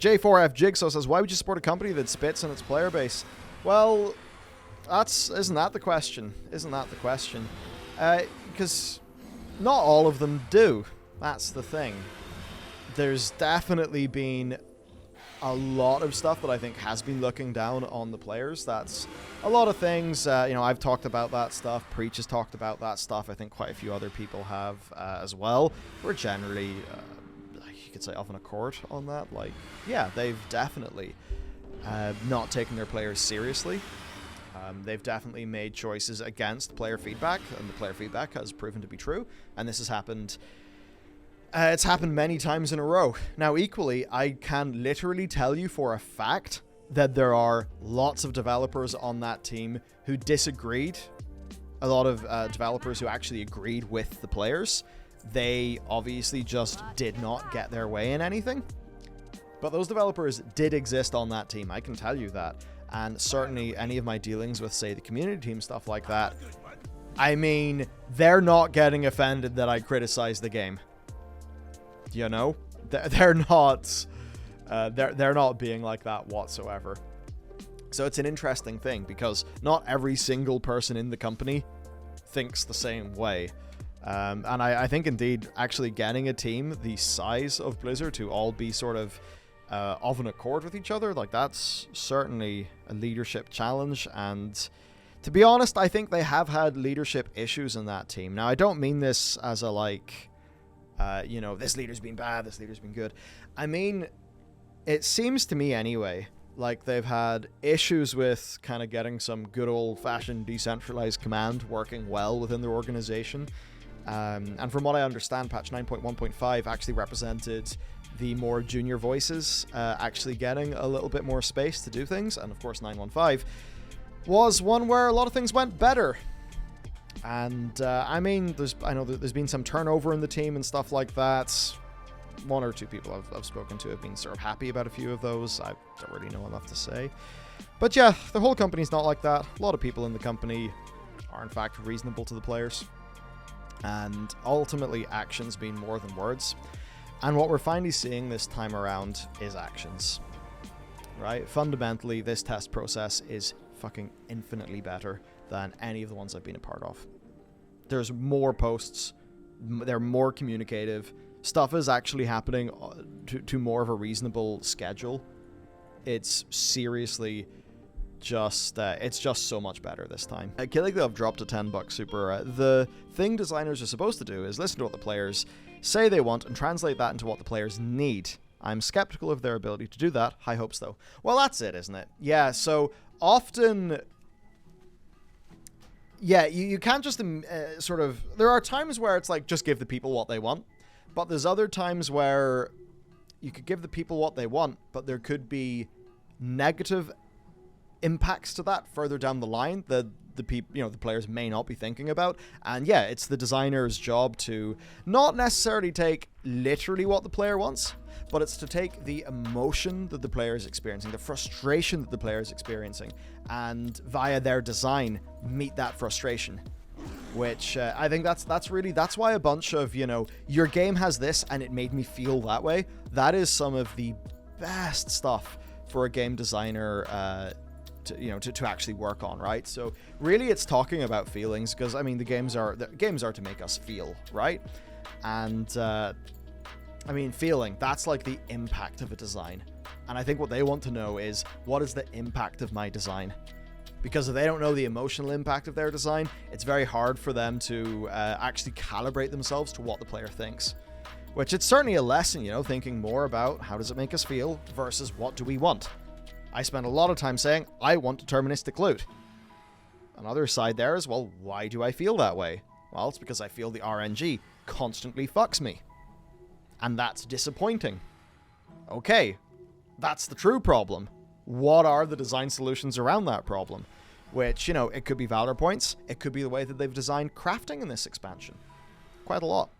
J4F Jigsaw says, why would you support a company that spits on its player base? Well, isn't that the question? Isn't that the question? Because not all of them do. That's the thing. There's definitely been a lot of stuff that I think has been looking down on the players. That's a lot of things. I've talked about that stuff. Preach has talked about that stuff. I think quite a few other people have as well. We're generally, you could say, of an accord on that. Like, yeah, they've definitely not taken their players seriously. They've definitely made choices against player feedback, and the player feedback has proven to be true. And this has happened. It's happened many times in a row. Now, equally, I can literally tell you for a fact that there are lots of developers on that team who disagreed. A lot of developers who actually agreed with the players. They obviously just did not get their way in anything. But those developers did exist on that team, I can tell you that. And certainly any of my dealings with, say, the community team, stuff like that, I mean, they're not getting offended that I criticize the game. You know, they're not being like that whatsoever. So it's an interesting thing because not every single person in the company thinks the same way. And I think indeed actually getting a team the size of Blizzard to all be sort of an accord with each other, like that's certainly a leadership challenge. And to be honest, I think they have had leadership issues in that team. Now, I don't mean this as a like, this leader's been bad, this leader's been good. I mean, it seems to me anyway, like they've had issues with kind of getting some good old-fashioned decentralized command working well within their organization. And from what I understand, patch 9.1.5 actually represented the more junior voices actually getting a little bit more space to do things. And of course, 9.1.5 was one where a lot of things went better. And I mean, I know that there's been some turnover in the team and stuff like that. One or two people I've spoken to have been sort of happy about a few of those. I don't really know enough to say. But yeah, the whole company's not like that. A lot of people in the company are in fact reasonable to the players. And ultimately, actions mean more than words. And what we're finally seeing this time around is actions. Right? Fundamentally, this test process is fucking infinitely better than any of the ones I've been a part of. There's more posts. They're more communicative. Stuff is actually happening to more of a reasonable schedule. It's seriously just it's just so much better this time. Killing have dropped a $10 super. The thing designers are supposed to do is listen to what the players say they want and translate that into what the players need. I'm skeptical of their ability to do that. High hopes though. Well, that's it, isn't it? Yeah, so often, yeah, you can't just sort of, there are times where it's like just give the people what they want, but there's other times where you could give the people what they want, but there could be negative impacts to that further down the line that the people, the players may not be thinking about. And yeah, it's the designer's job to not necessarily take literally what the player wants, but it's to take the emotion that the player is experiencing, the frustration that the player is experiencing, and via their design meet that frustration. Which I think that's why a bunch of, your game has this and it made me feel that way. That is some of the best stuff for a game designer to actually work on, right? So really it's talking about feelings, because I mean the games are to make us feel, right? And I mean feeling, that's like the impact of a design. And I think what they want to know is, what is the impact of my design? Because if they don't know the emotional impact of their design, it's very hard for them to actually calibrate themselves to what the player thinks. Which it's certainly a lesson, thinking more about how does it make us feel versus what do we want. I spend a lot of time saying, I want deterministic loot. Another side there is, well, why do I feel that way? Well, it's because I feel the RNG constantly fucks me. And that's disappointing. Okay, that's the true problem. What are the design solutions around that problem? Which, it could be Valor points. It could be the way that they've designed crafting in this expansion. Quite a lot.